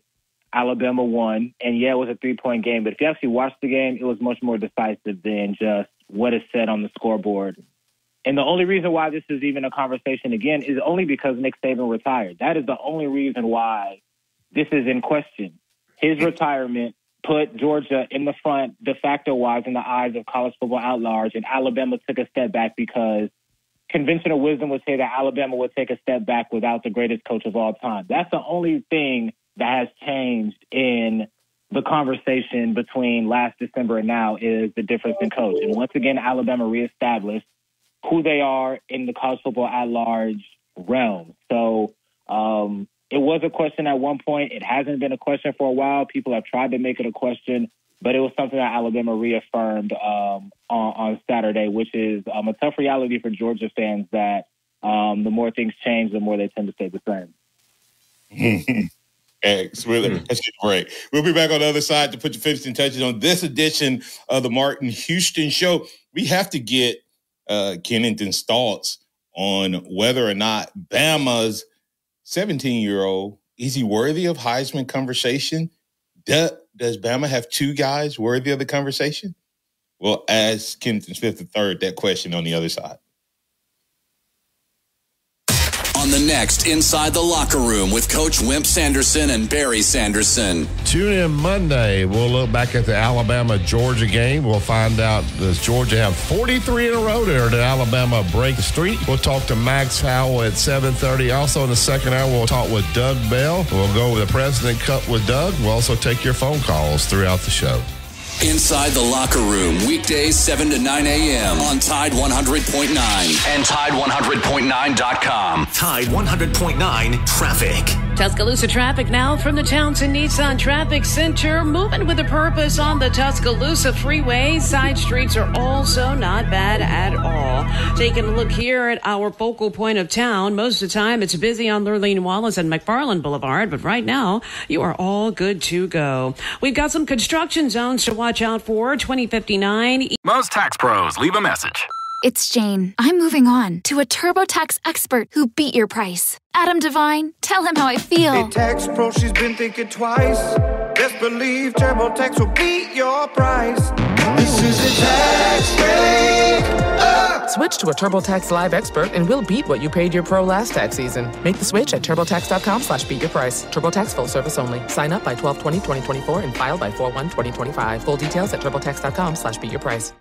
Alabama won, and yeah, it was a 3-point game. But if you actually watched the game, it was much more decisive than just what is said on the scoreboard. And the only reason why this is even a conversation again is only because Nick Saban retired. That is the only reason why this is in question. His retirement put Georgia in the front de facto-wise in the eyes of college football at large, and Alabama took a step back because conventional wisdom would say that Alabama would take a step back without the greatest coach of all time. That's the only thing that has changed in the conversation between last December and now is the difference in coach. And once again, Alabama reestablished who they are in the college football at large realm. So it was a question at one point. It hasn't been a question for a while. People have tried to make it a question, but it was something that Alabama reaffirmed on Saturday, which is a tough reality for Georgia fans that the more things change, the more they tend to stay the same. Let's get a break. We'll be back on the other side to put your finishing touches on this edition of the Martin Houston Show. We have to get Kennington's thoughts on whether or not Bama's 17-year-old, is he worthy of Heisman conversation? Does Bama have two guys worthy of the conversation? We'll ask Kennington Smith III that question on the other side. On the next Inside the Locker Room with Coach Wimp Sanderson and Barry Sanderson. Tune in Monday. We'll look back at the Alabama-Georgia game. We'll find out, does Georgia have 43 in a row there? Did Alabama break the streak? We'll talk to Max Howell at 7:30. Also in the second hour, we'll talk with Doug Bell. We'll go with the President Cup with Doug. We'll also take your phone calls throughout the show. Inside the Locker Room, weekdays 7 to 9 a.m. on Tide 100.9 and Tide100.9.com. Tide 100.9 Traffic. Tuscaloosa traffic now from the Townsend Nissan Traffic Center. Moving with a purpose on the Tuscaloosa Freeway. Side streets are also not bad at all. Taking a look here at our focal point of town. Most of the time it's busy on Lurleen Wallace and McFarland Boulevard, but right now you are all good to go. We've got some construction zones to watch out for. 2059. Most tax pros leave a message. It's Jane. I'm moving on to a TurboTax expert who beat your price. Adam Devine, tell him how I feel. Hey, tax pro, she's been thinking twice. Best believe TurboTax will beat your price. This is a tax break. Switch to a TurboTax Live expert and we'll beat what you paid your pro last tax season. Make the switch at TurboTax.com/beatyourprice. TurboTax full service only. Sign up by 12/20/2024 and file by 4/1/2025. Full details at TurboTax.com/beatyourprice.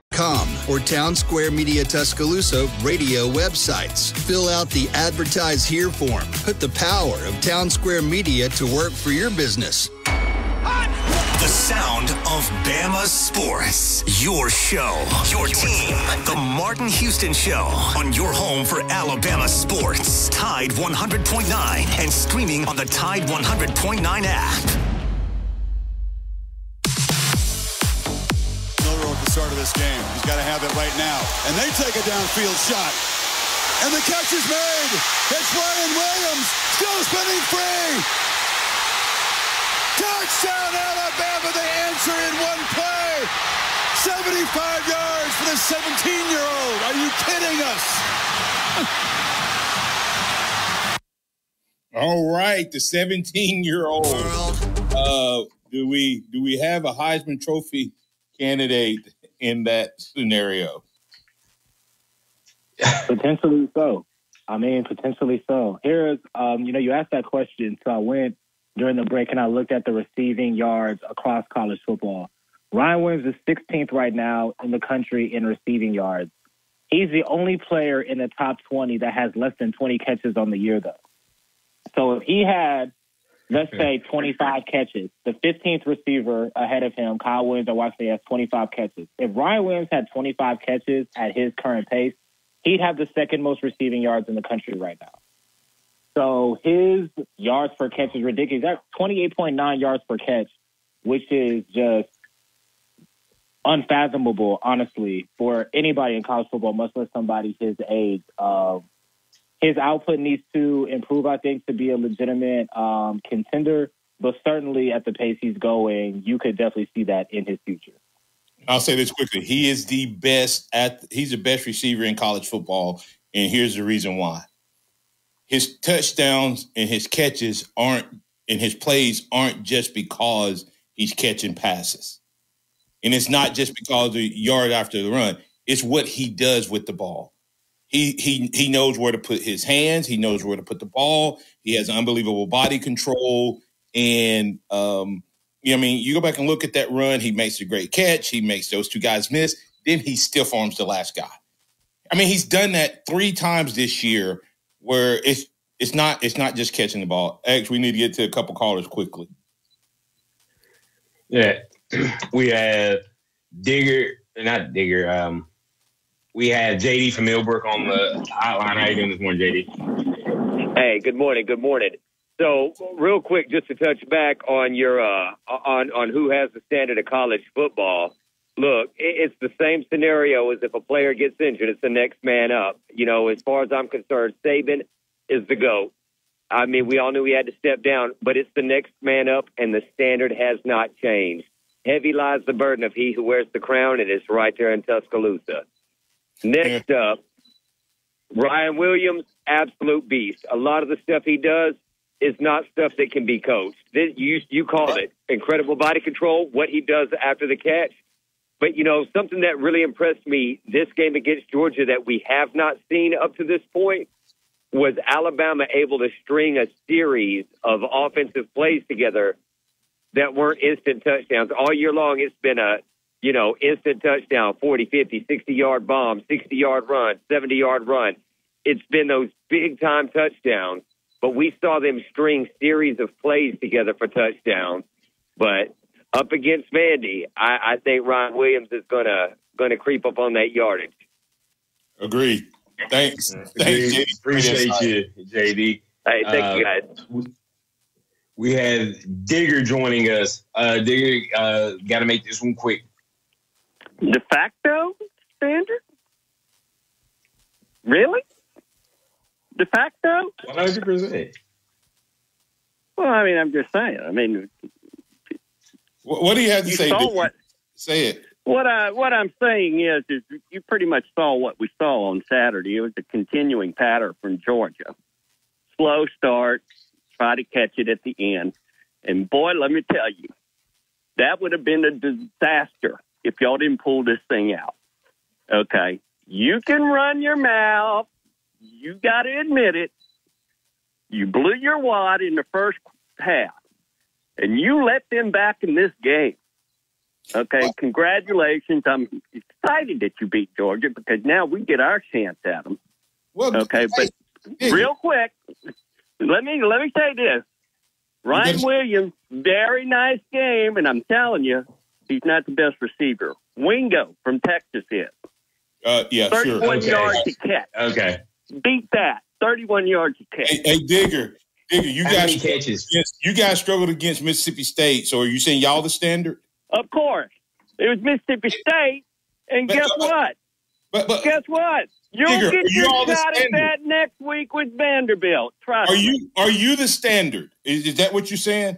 Or Town Square Media Tuscaloosa radio websites. Fill out the Advertise Here form. Put the power of Town Square Media to work for your business. The sound of Bama sports. Your show, your team. The Martin Houston Show on your home for Alabama sports. Tide 100.9 and streaming on the Tide 100.9 app. Miller at the start of this game. He's got to have it right now. And they take a downfield shot. And the catch is made. It's Ryan Williams, still spinning free. Touchdown, Alabama. They answer in one play. 75 yards for the 17-year-old. Are you kidding us? All right, the 17-year-old. Do we have a Heisman Trophy candidate in that scenario? Potentially so. Potentially so. Here's, you asked that question, so I went during the break and I looked at the receiving yards across college football. Ryan Williams is 16th right now in the country in receiving yards. He's the only player in the top 20 that has less than 20 catches on the year, though. So if he had, let's say, 25 catches, the 15th receiver ahead of him, Kyle Williams, has 25 catches. If Ryan Williams had 25 catches at his current pace, he'd have the second most receiving yards in the country right now. So his yards per catch is ridiculous. That's 28.9 yards per catch, which is just unfathomable, honestly, for anybody in college football, much less somebody his age. His output needs to improve, I think, to be a legitimate contender, but certainly at the pace he's going, you could definitely see that in his future. I'll say this quickly. He is the best he's the best receiver in college football, and here's the reason why. His touchdowns and his catches and his plays aren't just because he's catching passes. And it's not just because of the yard after the run. It's what he does with the ball. He knows where to put his hands. He knows where to put the ball. He has unbelievable body control. And, you go back and look at that run. He makes a great catch. He makes those two guys miss. Then he stiff arms the last guy. He's done that 3 times this year where it's not just catching the ball. Actually, we need to get to a couple callers quickly. Yeah. We have we have JD from Millbrook on the hotline. How you doing this morning, JD? Hey, good morning. Good morning. So, real quick, just to touch back on your on who has the standard of college football. Look, it's the same scenario as if a player gets injured, it's the next man up. As far as I'm concerned, Saban is the GOAT. We all knew he had to step down, but it's the next man up, and the standard has not changed. Heavy lies the burden of he who wears the crown, and it's right there in Tuscaloosa. Next up, Ryan Williams, absolute beast. A lot of the stuff he does is not stuff that can be coached. You called it incredible body control, what he does after the catch. But, something that really impressed me this game against Georgia that we have not seen up to this point was Alabama able to string a series of offensive plays together that weren't instant touchdowns. All year long, it's been a, instant touchdown, 40, 50, 60-yard bomb, 60-yard run, 70-yard run. It's been those big-time touchdowns, but we saw them string series of plays together for touchdowns. But up against Vandy, I think Ryan Williams is gonna creep up on that yardage. Agreed. Thanks. Thanks, JD. Appreciate you, JD. Hey, thank you, guys. We have Digger joining us. Digger, got to make this one quick. De facto standard? Really? De facto? 100%. Well, I'm just saying. What do you have to say? Say it. What I'm saying is you pretty much saw what we saw on Saturday. It was a continuing pattern from Georgia. Slow start, try to catch it at the end. And, boy, let me tell you, that would have been a disaster if y'all didn't pull this thing out. Okay? You can run your mouth. You got to admit it. You blew your wad in the first half, and you let them back in this game. Okay, congratulations. I'm excited that you beat Georgia because now we get our chance at them. Okay, but real quick, let me say this. Ryan Williams, very nice game, and I'm telling you, he's not the best receiver. Wingo from Texas is. Yeah, 31 sure. yards to catch. Okay. Beat that. 31 yards to catch. Hey, Digger, you guys catches? You guys struggled against Mississippi State, so are you saying y'all the standard? Of course. It was Mississippi State, and guess what? But guess what? You'll Digger, get your all the shot at standard? that next week with Vanderbilt. Trust me. Are you the standard? Is that what you're saying?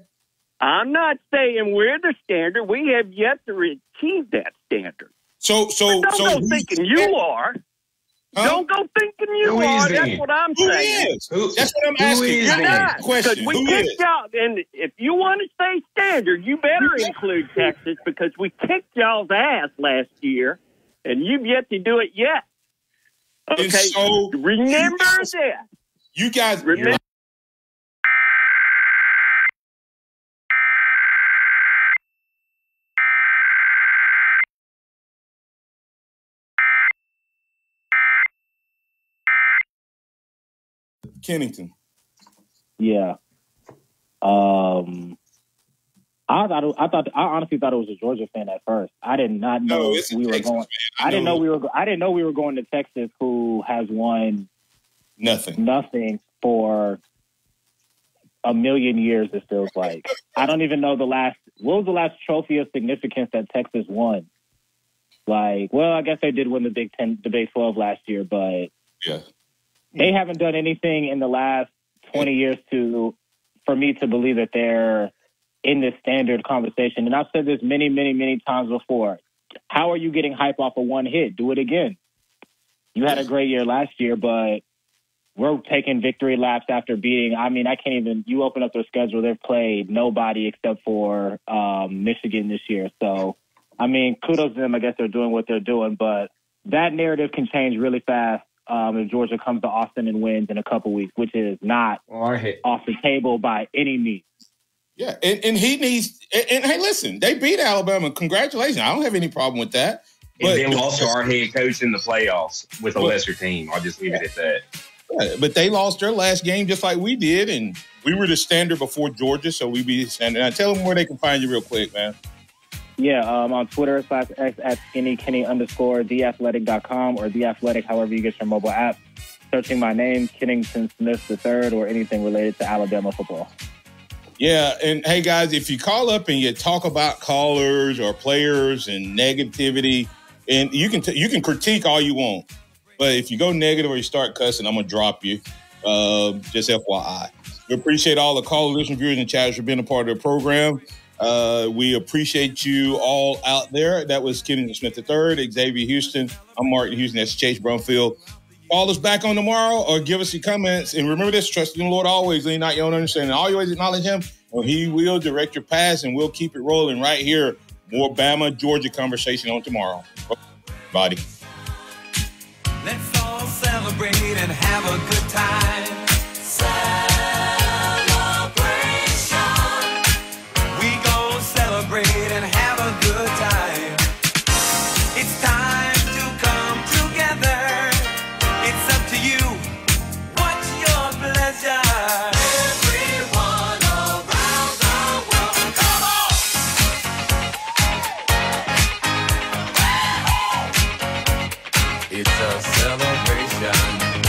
I'm not saying we're the standard. We have yet to achieve that standard. So don't go thinking you are. Huh? Don't go thinking you Who are. is That's then? what I'm Who saying. is? That's what I'm asking. You're not. Question. Because we Who kicked is? y'all, and if you want to stay standard, you better include Texas because we kicked y'all's ass last year, and you've yet to do it yet. Okay, And so remember that. You guys remember. Kennington. Yeah. I honestly thought it was a Georgia fan at first. I did not know we were going. I didn't know we were going to Texas, who has won nothing for a million years. It feels like. I don't even know what was the last trophy of significance that Texas won. Like, well, I guess they did win the Big 10, the Big 12 last year, but yeah, they haven't done anything in the last 20 years for me to believe that they're in this standard conversation. And I've said this many, many, many times before. How are you getting hype off of one hit? Do it again. You had a great year last year, but we're taking victory laps after beating. I mean, you open up their schedule, they've played nobody except for Michigan this year. So, I mean, kudos to them. I guess they're doing what they're doing, but that narrative can change really fast if Georgia comes to Austin and wins in a couple weeks, which is not off the table by any means. Yeah, and he needs. And hey, listen, they beat Alabama. Congratulations! I don't have any problem with that. And then lost to our head coach in the playoffs with a lesser team. I'll just leave it at that. Yeah, but they lost their last game just like we did, and we were the standard before Georgia, so we be the standard. Now, tell them where they can find you real quick, man. Yeah, on Twitter / X at SkinnyKenny_TheAthletic.com or The Athletic, however you get your mobile app. Searching my name, Kennington Smith III, or anything related to Alabama football. Yeah, and hey guys, if you call up and you talk about callers or players and negativity, and you can critique all you want, but if you go negative or you start cussing, I'm gonna drop you. Just FYI. We appreciate all the callers, listeners, viewers, and chatters for being a part of the program. We appreciate you all out there. That was Kennington Smith III, Xavier Houston. I'm Martin Houston. That's Chase Brumfield. Call us back on tomorrow or give us your comments. And remember this, trust in the Lord always, lean not your own understanding. Always acknowledge him, or he will direct your paths, and we'll keep it rolling right here. More Bama, Georgia conversation on tomorrow. Body. Let's all celebrate and have a good time. Celebration. We gon' celebrate and have a good time. It's time to come together. It's up to you. What's your pleasure? Everyone around the world, come on! It's a celebration.